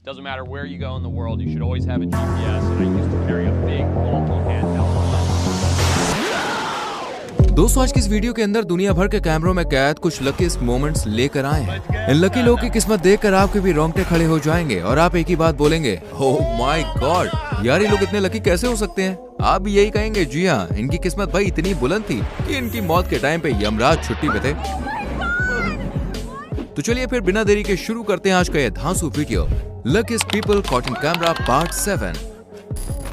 Doesn't matter where you go in the world, you should always have a GPS. And I used to carry a big bulky handheld. दोस्तों आज की इस video के अंदर दुनिया भर के कैमरों में कैद कुछ लकीस्ट मोमेंट्स लेकर आए हैं। इन लकी लोगों की किस्मत देखकर आपके भी रोंगटे खड़े हो जाएंगे और आप एक ही बात बोलेंगे, ओह माय गॉड, यार ये लोग इतने लकी कैसे हो सकते हैं। आप भी यही कहेंगे, जी हाँ, इनकी किस्मत भाई इतनी बुलंद थी कि इनकी मौत के टाइम पे यमराज छुट्टी पे थे। तो चलिए फिर बिना देरी के शुरू करते हैं आज का ये धांसू video, luckiest people caught in camera part 7।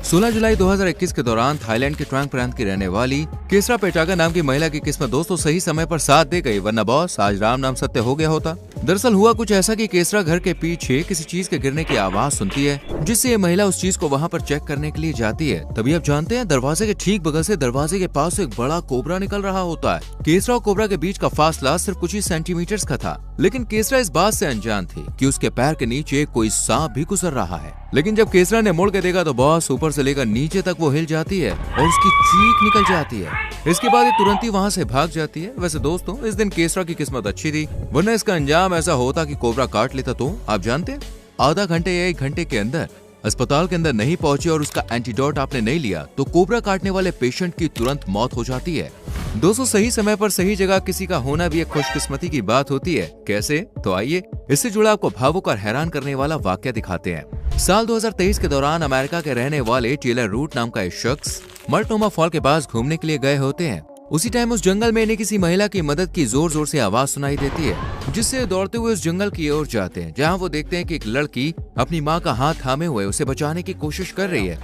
16 जुलाई 2021 के दौरान थाईलैंड के ट्रांग प्रांत की रहने वाली केसरा पेटागा नाम की महिला की किस्मत दोस्तों सही समय पर साथ दे गई, वरना बॉस आज राम नाम सत्य हो गया होता। दरअसल हुआ कुछ ऐसा कि केसरा घर के पीछे किसी चीज के गिरने की आवाज सुनती है, जिससे ये महिला उस चीज को वहाँ पर चेक करने के लिए जाती है। तभी आप जानते हैं दरवाजे के ठीक बगल से दरवाजे के पास एक बड़ा कोबरा निकल रहा होता है। केसरा और कोबरा के बीच का फासला सिर्फ कुछ ही सेंटीमीटर्स का था, लेकिन केसरा इस बात से अनजान थी कि उसके पैर के नीचे कोई सांप भी गुजर रहा है। लेकिन जब केसरा ने मुड़ के देखा तो बॉस ऊपर से लेकर नीचे तक वो हिल जाती है और उसकी चीख निकल जाती है। इसके बाद ये तुरंत ही वहाँ से भाग जाती है। वैसे दोस्तों इस दिन केसरा की किस्मत अच्छी थी, वरना इसका अंजाम ऐसा होता कि कोबरा काट लेता। तो आप जानते हैं आधा घंटे या 1 घंटे के अंदर अस्पताल के अंदर नहीं पहुंचे और उसका एंटीडोट आपने नहीं लिया तो कोबरा काटने वाले पेशेंट की तुरंत मौत हो जाती है। दोस्तों सही समय पर सही जगह किसी का होना भी एक खुशकिस्मती की बात होती है। कैसे? तो आइए इससे जुड़ा आपको भावुक और हैरान करने वाला वाक्य दिखाते हैं। साल 2023 के दौरान अमेरिका के रहने वाले टेलर रूट नाम का एक शख्स मल्टनोमा फॉल के पास घूमने के लिए गए होते हैं। उसी टाइम उस जंगल में इन्हें किसी महिला की मदद की जोर जोर से आवाज सुनाई देती है, जिससे दौड़ते हुए उस जंगल की ओर जाते हैं, जहां वो देखते हैं कि एक लड़की अपनी मां का हाथ थामे हुए उसे बचाने की कोशिश कर रही है।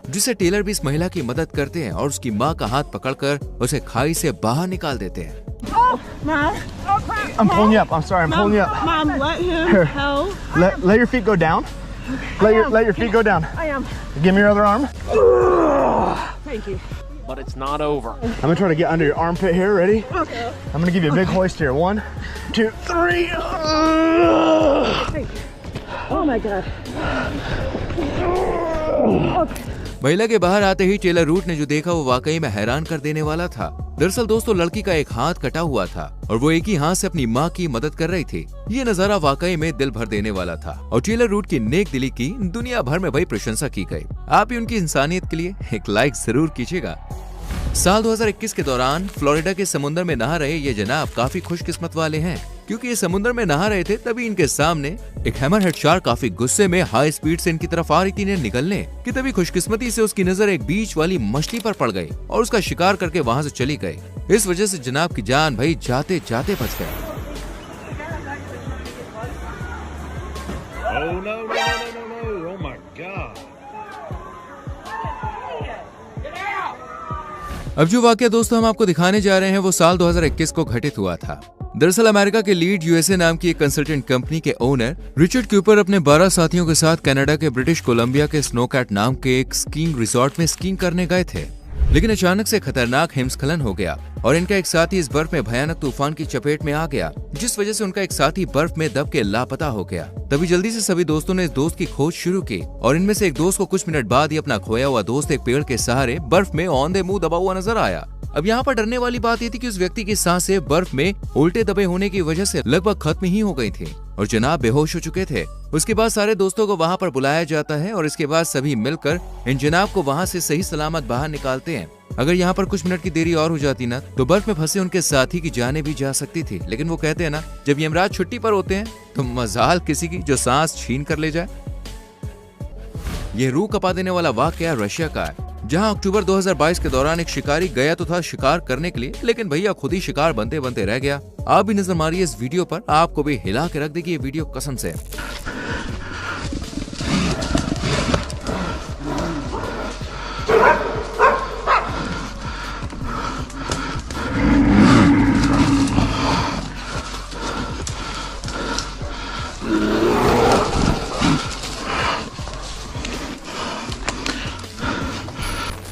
जिससे टेलर भी इस महिला की मदद करते हैं और उसकी मां का हाथ पकड़कर उसे खाई से बाहर निकाल देते हैं। I'm pulling you up. I'm sorry. I'm pulling you up. Mom, let him Here. help. Let your feet go down. Let your feet go down. I am. Give me your other arm. Thank you. But it's not over. I'm gonna try to get under your armpit here. Ready? Okay. I'm gonna give you a big hoist here. 1, 2, 3. Thank you. Oh my God. Okay. महिला के बाहर आते ही Taylor root ने जो देखा वो वाकई में हैरान कर देने वाला था। दरअसल दोस्तों लड़की का एक हाथ कटा हुआ था और वो एक ही हाथ से अपनी मां की मदद कर रही थी। ये नजारा वाकई में दिल भर देने वाला था और टेलर रूट की नेक दिली की दुनिया भर में भाई प्रशंसा की गई। आप भी उनकी इंसानियत के लिए एक लाइक जरूर कीजिएगा। साल 2021 के दौरान फ्लोरिडा के समुद्र में नहा रहे ये जनाब काफी खुशकिस्मत वाले हैं, क्योंकि ये समुद्र में नहा रहे थे तभी इनके सामने एक हैमरहेड शार्क काफी गुस्से में हाई स्पीड से इनकी तरफ आ रही थी इन्हें निगलने कि तभी खुशकिस्मती से उसकी नजर एक बीच वाली मछली पर पड़ गई और उसका शिकार करके वहां से चली गई। इस वजह से जनाब की जान भाई जाते जाते बच गई। Oh no, no, no, no, no, no. Oh my God. अब जो वाकया दोस्तों हम आपको दिखाने जा रहे हैं वो साल 2021 को घटित हुआ था। दरअसल अमेरिका के लीड यूएसए नाम की एक कंसल्टेंट कंपनी के ओनर रिचर्ड क्यूपर अपने 12 साथियों के साथ कनाडा के ब्रिटिश कोलंबिया के स्नोकैट नाम के एक स्कीइंग रिसोर्ट में स्कीइंग करने गए थे। लेकिन अचानक से खतरनाक हिमस्खलन हो गया और इनका एक साथी इस बर्फ में भयानक तूफान की चपेट में आ गया, जिस वजह से उनका एक साथी बर्फ में दब के लापता हो गया। तभी जल्दी से सभी दोस्तों ने इस दोस्त की खोज शुरू की और इनमें से एक दोस्त को कुछ मिनट बाद ही अपना खोया हुआ दोस्त एक पेड़ के सहारे बर्फ में औंधे मुंह दबा हुआ नजर आया। अब यहाँ पर डरने वाली बात ये थी कि उस व्यक्ति की सांसें बर्फ में उल्टे दबे होने की वजह से लगभग खत्म ही हो गई थी और जनाब बेहोश हो चुके थे। उसके बाद सारे दोस्तों को वहाँ पर बुलाया जाता है और इसके बाद सभी मिलकर इन जनाब को वहाँ से सही सलामत बाहर निकालते हैं। अगर यहाँ पर कुछ मिनट की देरी और हो जाती ना तो बर्फ में फंसे उनके साथी की जाने भी जा सकती थी। लेकिन वो कहते हैं ना, जब यमराज छुट्टी पर होते हैं तो मजाल किसी की जो सांस छीन कर ले जाए। ये रूह कपा देने वाला वाकया रशिया का है, जहां अक्टूबर 2022 के दौरान एक शिकारी गया तो था शिकार करने के लिए, लेकिन भैया खुद ही शिकार बनते बनते रह गया। आप भी नजर मारिए इस वीडियो पर, आपको भी हिला के रख देगी ये वीडियो कसम से।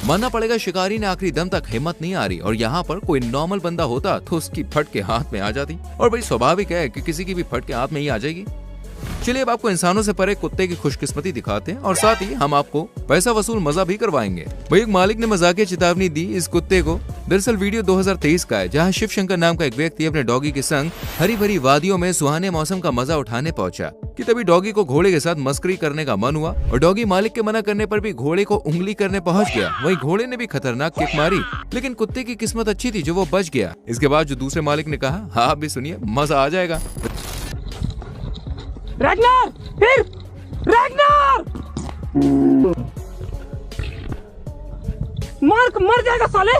मानना पड़ेगा शिकारी ने आखिरी दम तक हिम्मत नहीं आ रही और यहाँ पर कोई नॉर्मल बंदा होता तो उसकी फट के हाथ में आ जाती और भाई स्वाभाविक है कि किसी की भी फट के हाथ में ही आ जाएगी। चलिए अब आपको इंसानों से परे कुत्ते की खुशकिस्मती दिखाते हैं और साथ ही हम आपको पैसा वसूल मजा भी करवाएंगे। भाई एक मालिक ने मजाकिया चेतावनी दी इस कुत्ते को, दरअसल वीडियो 2023 का है, जहां शिव शंकर नाम का एक व्यक्ति अपने डॉगी के संग हरी भरी वादियों में सुहाने मौसम का मजा उठाने पहुंचा कि तभी डॉगी को घोड़े के साथ मस्करी करने का मन हुआ और डॉगी मालिक के मना करने पर भी घोड़े को उंगली करने पहुंच गया। वहीं घोड़े ने भी खतरनाक किक मारी, लेकिन कुत्ते की किस्मत अच्छी थी जो वो बच गया। इसके बाद जो दूसरे मालिक ने कहा, हाँ आप भी सुनिए, मजा आ जाएगा। रैग्नार, फिर रैग्नार! मर जाएगा साले।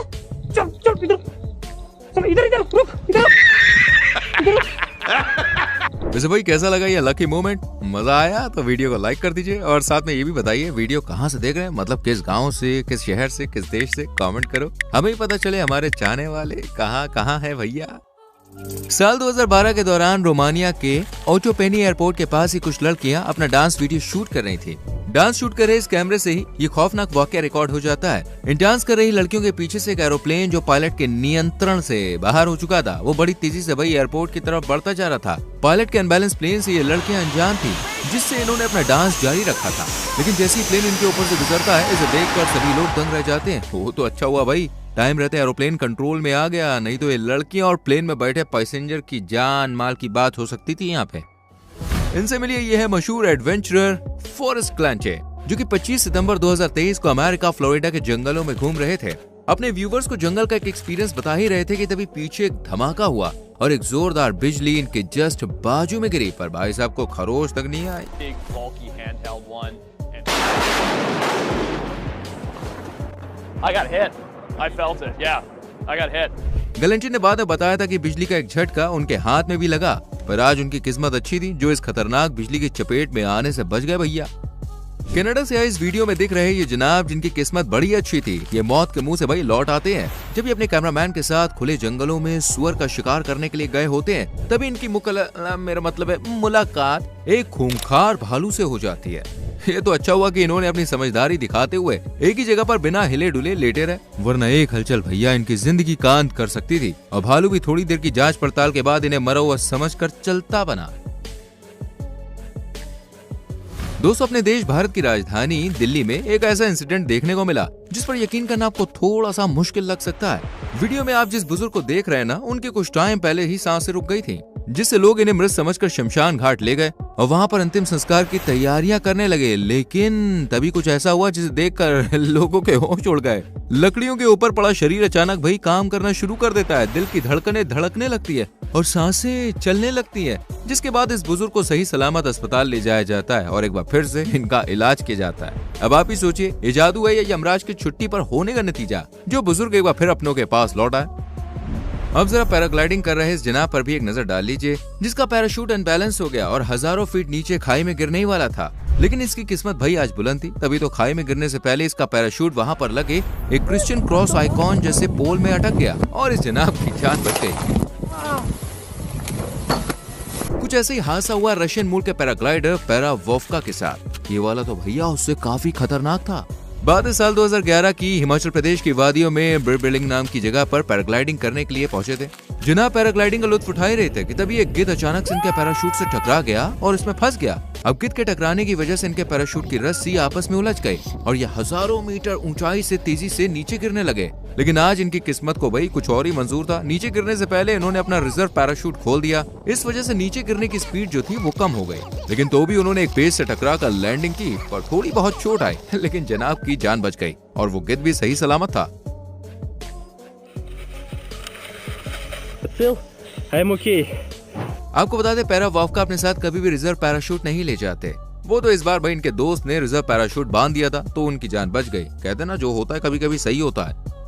चल चल इधर, चल इधर इधर रुक, इधर। वैसे भाई कैसा लगा ये लकी मोमेंट? मजा आया तो वीडियो को लाइक कर दीजिए और साथ में ये भी बताइए वीडियो कहाँ से देख रहे हैं, मतलब किस गांव से, किस शहर से, किस देश से। कमेंट करो, हमें पता चले हमारे चाहने वाले कहाँ है भैया। साल 2012 के दौरान रोमानिया के ओटोपेनी एयरपोर्ट के पास ही कुछ लड़कियां अपना डांस वीडियो शूट कर रही थी। डांस शूट कर रहे इस कैमरे से ही ये खौफनाक वाकया रिकॉर्ड हो जाता है। इन डांस कर रही लड़कियों के पीछे से एक एरोप्लेन जो पायलट के नियंत्रण से बाहर हो चुका था, वो बड़ी तेजी से भाई एयरपोर्ट की तरफ बढ़ता जा रहा था। पायलट के अनबैलेंस प्लेन से ये लड़कियां अनजान थी, जिससे इन्होंने अपना डांस जारी रखा था। लेकिन जैसे ही प्लेन इनके ऊपर से गुजरता है, इसे देखकर सभी लोग दंग रह जाते हैं। वो तो अच्छा हुआ भाई टाइम रहते एरोप्लेन कंट्रोल में आ गया, नहीं तो ये लड़कियां और प्लेन में बैठे पैसेंजर की जान माल की बात हो सकती थी यहाँ पे। इनसे मिलिए ये है मशहूर एडवेंचरर फॉरेस्ट क्लांचे, जो कि 25 सितंबर 2023 को अमेरिका फ्लोरिडा के जंगलों में घूम रहे थे। अपने व्यूवर्स को जंगल का एक एक्सपीरियंस बता ही रहे थे कि तभी पीछे एक धमाका हुआ और एक जोरदार बिजली इनके जस्ट बाजू में गिरी, पर भाई साहब को खरोच तक नहीं आई। Big bulky handheld one. And I got hit. I felt it. Yeah, I got hit. गलेंटी ने बाद में बताया था कि बिजली का एक झटका उनके हाथ में भी लगा, पर आज उनकी किस्मत अच्छी थी जो इस खतरनाक बिजली की चपेट में आने से बच गए भैया। कनाडा से आए इस वीडियो में दिख रहे ये जनाब, जिनकी किस्मत बड़ी अच्छी थी, ये मौत के मुंह से भाई लौट आते हैं जब ये अपने कैमरामैन के साथ खुले जंगलों में सुअर का शिकार करने के लिए गए होते हैं। तभी इनकी मेरा मतलब है मुलाकात एक खूंखार भालू से हो जाती है। ये तो अच्छा हुआ कि इन्होंने अपनी समझदारी दिखाते हुए एक ही जगह पर बिना हिले डुले लेटे रहे, वरना एक हलचल भैया इनकी जिंदगी कांत कर सकती थी। और भालू भी थोड़ी देर की जांच पड़ताल के बाद इन्हें मरा हुआ समझकर चलता बना। दोस्तों, अपने देश भारत की राजधानी दिल्ली में एक ऐसा इंसिडेंट देखने को मिला जिस पर यकीन करना आपको थोड़ा सा मुश्किल लग सकता है। वीडियो में आप जिस बुजुर्ग को देख रहे हैं ना, उनके कुछ टाइम पहले ही सांसें रुक गई थी, जिससे लोग इन्हें मृत समझकर शमशान घाट ले गए और वहां पर अंतिम संस्कार की तैयारियां करने लगे। लेकिन तभी कुछ ऐसा हुआ जिसे देखकर लोगों के होश उड़ गए। लकड़ियों के ऊपर पड़ा शरीर अचानक भाई काम करना शुरू कर देता है, दिल की धड़कनें धड़कने लगती है और सांसें चलने लगती है, जिसके बाद इस बुजुर्ग को सही सलामत अस्पताल ले जाया जाता है और एक बार फिर से इनका इलाज किया जाता है। अब आप ही सोचिए, ये जादू है या यमराज की छुट्टी पर होने का नतीजा, जो बुजुर्ग एक बार फिर अपनों के पास लौटा है। अब जरा पैराग्लाइडिंग कर रहे इस जनाब पर भी एक नजर डाल लीजिए, जिसका पैराशूट अनबैलेंस हो गया और हजारों फीट नीचे खाई में गिरने ही वाला था। लेकिन इसकी किस्मत भाई आज बुलंद थी, तभी तो खाई में गिरने से पहले इसका पैराशूट वहां पर लगे एक क्रिश्चियन क्रॉस आइकॉन जैसे पोल में अटक गया और इस जनाब की जान बच गई। कुछ ऐसे ही हादसा हुआ रशियन मूल के पैराग्लाइडर पैरावोव्का के साथ। ये वाला तो भैया उससे काफी खतरनाक था। बाद साल 2011 की हिमाचल प्रदेश की वादियों में ब्रिबिलिंग नाम की जगह पर पैराग्लाइडिंग करने के लिए पहुंचे थे। जनाब पैराग्लाइडिंग का लुत्फ उठा ही रहे थे कि तभी एक गिद्ध अचानक से इनके पैराशूट से टकरा गया और इसमें फंस गया। अब गिद्ध के टकराने की वजह से इनके पैराशूट की रस्सी आपस में उलझ गई और ये हजारों मीटर ऊंचाई से तेजी से नीचे गिरने लगे। लेकिन आज इनकी किस्मत को भाई कुछ और ही मंजूर था। नीचे गिरने से पहले इन्होंने अपना रिजर्व पैराशूट खोल दिया। इस वजह से नीचे गिरने की स्पीड जो थी वो कम हो गई, लेकिन तो भी उन्होंने एक पेड़ से टकरा कर लैंडिंग की और थोड़ी बहुत चोट आई, लेकिन जनाब की जान बच गई और वो गिद्ध भी सही सलामत था। I'm okay. आपको बता दें, पैरावोव्का अपने साथ कभी भी रिजर्व पैराशूट नहीं ले जाते। वो तो इस बार भाई इनके दोस्त ने रिजर्व पैराशूट बांध दिया था तो उनकी जान बच गई। कहते ना, जो होता है कभी कभी सही होता है।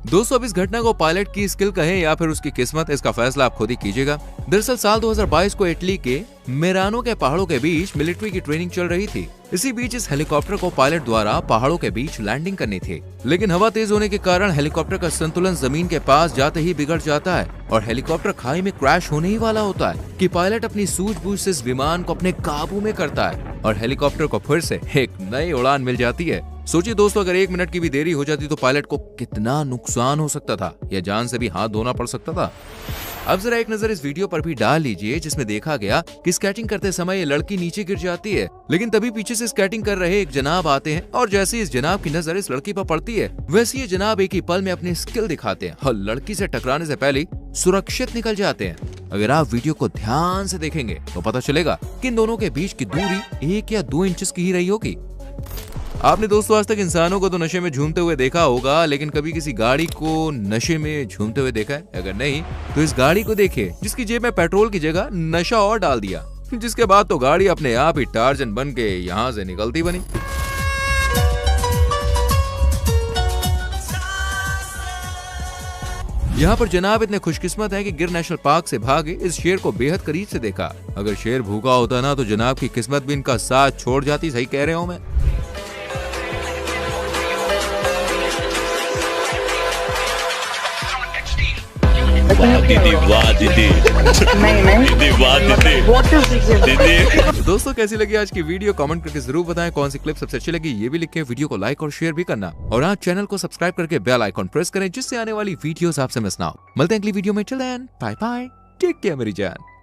दोस्तों, अब इस घटना को पायलट की स्किल कहें या फिर उसकी किस्मत, इसका फैसला आप खुद ही कीजिएगा। दरअसल साल 2022 को इटली के मेरानो के पहाड़ों के बीच मिलिट्री की ट्रेनिंग चल रही थी। इसी बीच इस हेलीकॉप्टर को पायलट द्वारा पहाड़ों के बीच लैंडिंग करनी थी, लेकिन हवा तेज होने के कारण हेलीकॉप्टर का संतुलन जमीन के पास जाते ही बिगड़ जाता है और हेलीकॉप्टर खाई में क्रैश होने ही वाला होता है कि पायलट अपनी सूझबूझ से इस विमान को अपने काबू में करता है और हेलीकॉप्टर को फिर से एक नई उड़ान मिल जाती है। सोचिए दोस्तों, अगर 1 मिनट की भी देरी हो जाती तो पायलट को कितना नुकसान हो सकता था, या जान से भी हाथ धोना पड़ सकता था। अब जरा एक नजर इस वीडियो पर भी डाल लीजिए, जिसमें देखा गया कि स्केटिंग करते समय ये लड़की नीचे गिर जाती है, लेकिन तभी पीछे से स्केटिंग कर रहे एक जनाब आते हैं और जैसे इस जनाब की नजर इस लड़की पर पड़ती है, वैसे ये जनाब एक ही पल में अपनी स्किल दिखाते हैं और लड़की से टकराने से पहले सुरक्षित निकल जाते हैं। अगर आप वीडियो को ध्यान से देखेंगे तो पता चलेगा कि इन दोनों के बीच की दूरी 1 या 2 इंच की ही रही होगी। आपने दोस्तों आज तक इंसानों को तो नशे में झूमते हुए देखा होगा, लेकिन कभी किसी गाड़ी को नशे में झूमते हुए देखा है? अगर नहीं तो इस गाड़ी को देखिए, जिसकी जेब में पेट्रोल की जगह नशा और डाल दिया, जिसके बाद तो गाड़ी अपने आप ही टार्जन बन के यहाँ से निकलती बनी। यहाँ पर जनाब इतने खुशकिस्मत है कि गिर नेशनल पार्क से भागे इस शेर को बेहद करीब से देखा। अगर शेर भूखा होता ना तो जनाब की किस्मत भी इनका साथ छोड़ जाती। सही कह रहे हो मैं? वाह दीदी, वाह दीदी, दीदी, वाह दीदी। दोस्तों कैसी लगी आज की वीडियो? कमेंट करके जरूर बताएं कौन सी क्लिप सबसे अच्छी लगी, ये भी लिखें। वीडियो को लाइक और शेयर भी करना, और आज चैनल को सब्सक्राइब करके बेल आइकॉन प्रेस करें, जिससे आने वाली वीडियोस आपसे मिस ना हो। मिलते हैं अगली वीडियो में। Till then bye bye, take care मेरी जान।